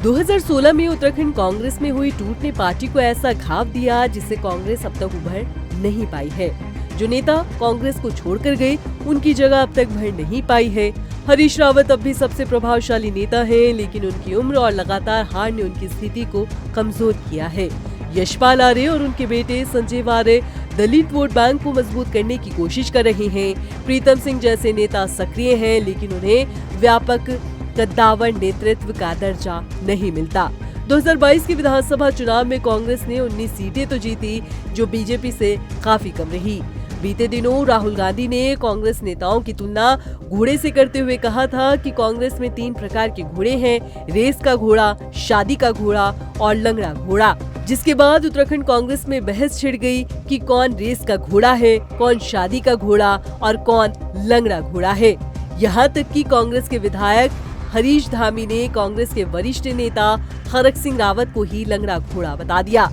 2016 में उत्तराखंड कांग्रेस में हुई टूट ने पार्टी को ऐसा घाव दिया जिससे कांग्रेस अब तक उभर नहीं पाई है। जो नेता कांग्रेस को छोड़कर गए उनकी जगह अब तक भर नहीं पाई है। हरीश रावत अब भी सबसे प्रभावशाली नेता हैं, लेकिन उनकी उम्र और लगातार हार ने उनकी स्थिति को कमजोर किया है। यशपाल आर्य और उनके बेटे संजय आर्य दलित वोट बैंक को मजबूत करने की कोशिश कर रहे हैं। प्रीतम सिंह जैसे नेता सक्रिय हैं, लेकिन उन्हें व्यापक कद्दावर नेतृत्व का दर्जा नहीं मिलता। 2022 के विधानसभा चुनाव में कांग्रेस ने 19 सीटें तो जीती, जो बीजेपी से काफी कम रही। बीते दिनों राहुल गांधी ने कांग्रेस नेताओं की तुलना घोड़े से करते हुए कहा था कि कांग्रेस में 3 प्रकार के घोड़े हैं, रेस का घोड़ा, शादी का घोड़ा और लंगड़ा घोड़ा। जिसके बाद उत्तराखंड कांग्रेस में बहस छिड़ गई कि कौन रेस का घोड़ा है, कौन शादी का घोड़ा और कौन लंगड़ा घोड़ा है। यहाँ तक कि कांग्रेस के विधायक हरीश धामी ने कांग्रेस के वरिष्ठ नेता हरक सिंह रावत को ही लंगड़ा घोड़ा बता दिया।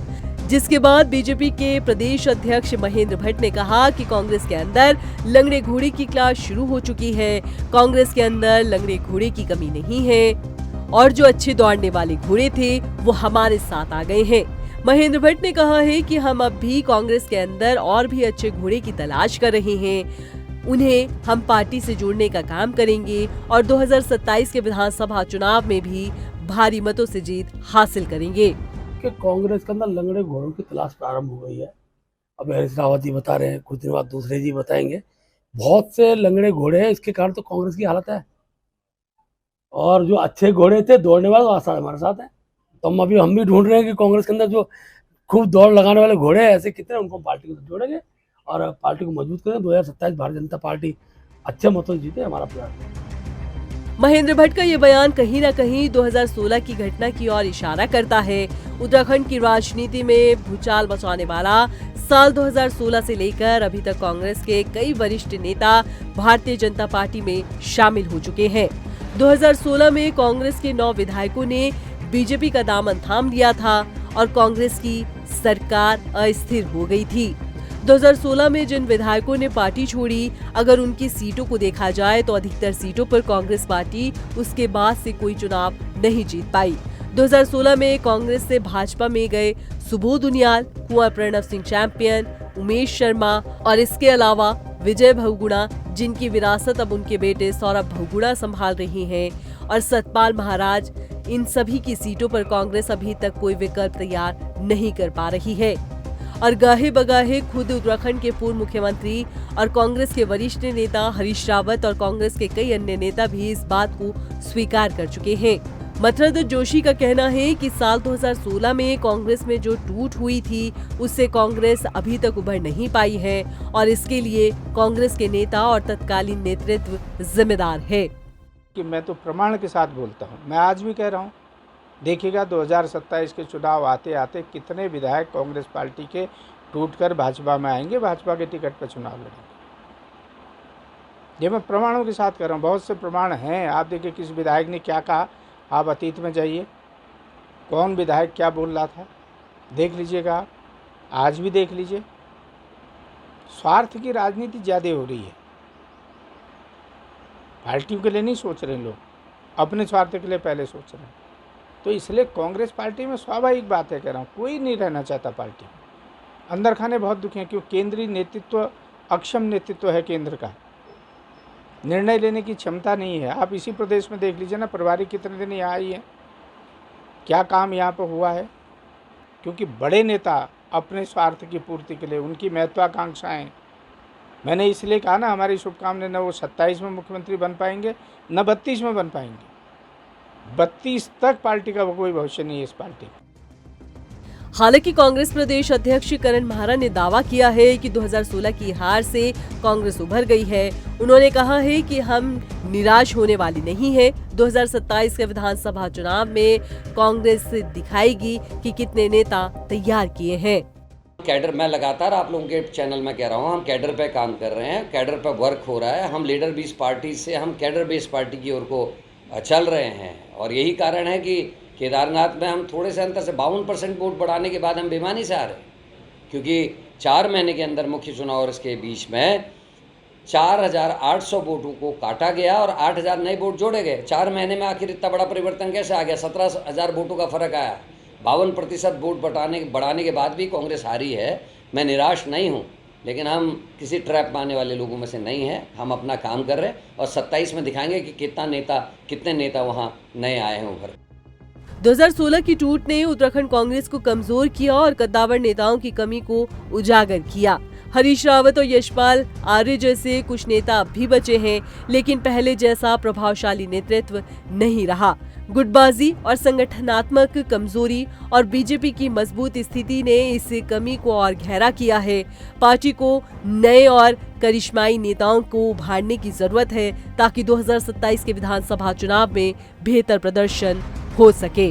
जिसके बाद बीजेपी के प्रदेश अध्यक्ष महेंद्र भट्ट ने कहा कि कांग्रेस के अंदर लंगड़े घोड़े की क्लास शुरू हो चुकी है। कांग्रेस के अंदर लंगड़े घोड़े की कमी नहीं है और जो अच्छे दौड़ने वाले घोड़े थे वो हमारे साथ आ गए हैं। महेंद्र भट्ट ने कहा है कि हम अब भी कांग्रेस के अंदर और भी अच्छे घोड़े की तलाश कर रहे हैं। उन्हें हम पार्टी से जोड़ने का काम करेंगे और 2027 के विधानसभा चुनाव में भी भारी मतों से जीत हासिल करेंगे। कि कांग्रेस के अंदर लंगड़े घोड़ों की तलाश प्रारंभ हो गई है। अब हरीश रावत जी बता रहे हैं, कुछ दिन बाद दूसरे जी बताएंगे। बहुत से लंगड़े घोड़े हैं, इसके कारण तो कांग्रेस की हालत है। और जो अच्छे घोड़े थे दौड़ने वाले वो हमारे साथ हैं। तो हम भी ढूंढ रहे हैं कि कांग्रेस के अंदर जो खूब दौड़ लगाने वाले घोड़े हैं ऐसे कितने, उनको पार्टी को जोड़ेंगे और पार्टी को मजबूत करें। 2027 भारतीय जनता पार्टी अच्छे मतों से जीते, हमारा प्रयास है। महेंद्र भट्ट का ये बयान कहीं न कहीं 2016 की घटना की ओर इशारा करता है। उत्तराखंड की राजनीति में भूचाल मचाने वाला साल 2016 से लेकर अभी तक कांग्रेस के कई वरिष्ठ नेता भारतीय जनता पार्टी में शामिल हो चुके हैं। 2016 में कांग्रेस के 9 विधायकों ने बीजेपी का दामन थाम लिया था और कांग्रेस की सरकार अस्थिर हो गई थी। 2016 में जिन विधायकों ने पार्टी छोड़ी, अगर उनकी सीटों को देखा जाए तो अधिकतर सीटों पर कांग्रेस पार्टी उसके बाद से कोई चुनाव नहीं जीत पाई। 2016 में कांग्रेस से भाजपा में गए सुबोध उनियाल, कुंवर प्रणव सिंह चैंपियन, उमेश शर्मा और इसके अलावा विजय बहुगुणा, जिनकी विरासत अब उनके बेटे सौरभ बहुगुणा संभाल रही हैं, और सतपाल महाराज। इन सभी की सीटों पर कांग्रेस अभी तक कोई विकल्प तैयार नहीं कर पा रही है। और गाहे बगाहे खुद उत्तराखंड के पूर्व मुख्यमंत्री और कांग्रेस के वरिष्ठ नेता हरीश रावत और कांग्रेस के कई अन्य नेता भी इस बात को स्वीकार कर चुके हैं। मथुरा दत्त जोशी का कहना है कि साल 2016 में कांग्रेस में जो टूट हुई थी उससे कांग्रेस अभी तक उभर नहीं पाई है और इसके लिए कांग्रेस के नेता और तत्कालीन नेतृत्व जिम्मेदार है। कि मैं तो प्रमाण के साथ बोलता हूँ, मैं आज भी कह रहा हूँ। देखिएगा 2027 के चुनाव आते आते कितने विधायक कांग्रेस पार्टी के टूटकर भाजपा में आएंगे, भाजपा के टिकट पर चुनाव लड़ेंगे। ये मैं प्रमाणों के साथ कह रहा हूँ, बहुत से प्रमाण हैं। आप देखिए किस विधायक ने क्या कहा, आप अतीत में जाइए, कौन विधायक क्या बोल रहा था, देख लीजिएगा आप, आज भी देख लीजिए। स्वार्थ की राजनीति ज़्यादा हो रही है, पार्टियों के लिए नहीं सोच रहे लोग, अपने स्वार्थ के लिए पहले सोच रहे हैं। तो इसलिए कांग्रेस पार्टी में स्वाभाविक बात है, कह रहा हूँ, कोई नहीं रहना चाहता पार्टी में। अंदर खाने बहुत दुखी हैं, क्योंकि केंद्रीय नेतृत्व अक्षम नेतृत्व है, केंद्र का निर्णय लेने की क्षमता नहीं है। आप इसी प्रदेश में देख लीजिए ना, प्रभारी कितने दिन यहाँ आई है, क्या काम यहाँ पर हुआ है। क्योंकि बड़े नेता अपने स्वार्थ की पूर्ति के लिए, उनकी महत्वाकांक्षाएं, मैंने इसलिए कहा ना, हमारी शुभकामनाएं, न वो 27 में मुख्यमंत्री बन पाएंगे न 32 में बन पाएंगे। 32 तक पार्टी का कोई भविष्य नहीं है इस पार्टी का। हालांकि कांग्रेस प्रदेश अध्यक्ष करण महारा ने दावा किया है कि 2016 की हार से कांग्रेस उभर गई है। उन्होंने कहा है कि हम निराश होने वाली नहीं है। 2027 के विधानसभा चुनाव में कांग्रेस दिखाएगी कि कितने नेता तैयार किए हैं। कैडर, मैं लगातार आप लोगों के चैनल में कह रहा हूँ, हम कैडर पे काम कर रहे हैं, कैडर पे वर्क हो रहा है। हम लीडर बेस्ड पार्टी से हम कैडर बेस्ड पार्टी की ओर को चल रहे हैं और यही कारण है कि केदारनाथ में हम थोड़े से अंतर से 52% वोट बढ़ाने के बाद हम बेईमानी से आ रहे हैं, क्योंकि 4 महीने के अंदर मुख्य चुनाव और इसके बीच में 4,800 वोटों को काटा गया और 8,000 नए वोट जोड़े गए। 4 महीने में आखिर इतना बड़ा परिवर्तन कैसे आ गया? 17,000 वोटों का फर्क आया। 52% वोट बढ़ाने के बाद भी कांग्रेस हारी है। मैं निराश नहीं हूँ, लेकिन हम किसी ट्रैप में आने वाले लोगों में से नहीं हैं। हम अपना काम कर रहे हैं और 27 में दिखाएंगे कि कितने नेता वहाँ नए आए हैं उभर। 2016 की टूट ने उत्तराखंड कांग्रेस को कमजोर किया और कद्दावर नेताओं की कमी को उजागर किया। हरीश रावत और यशपाल आर्य जैसे कुछ नेता अब भी बचे हैं, लेकिन पहले जैसा प्रभावशाली नेतृत्व नहीं रहा। गुटबाजी और संगठनात्मक कमजोरी और बीजेपी की मजबूत स्थिति ने इस कमी को और गहरा किया है। पार्टी को नए और करिश्माई नेताओं को उभारने की जरूरत है ताकि 2027 के विधानसभा चुनाव में बेहतर प्रदर्शन हो सके।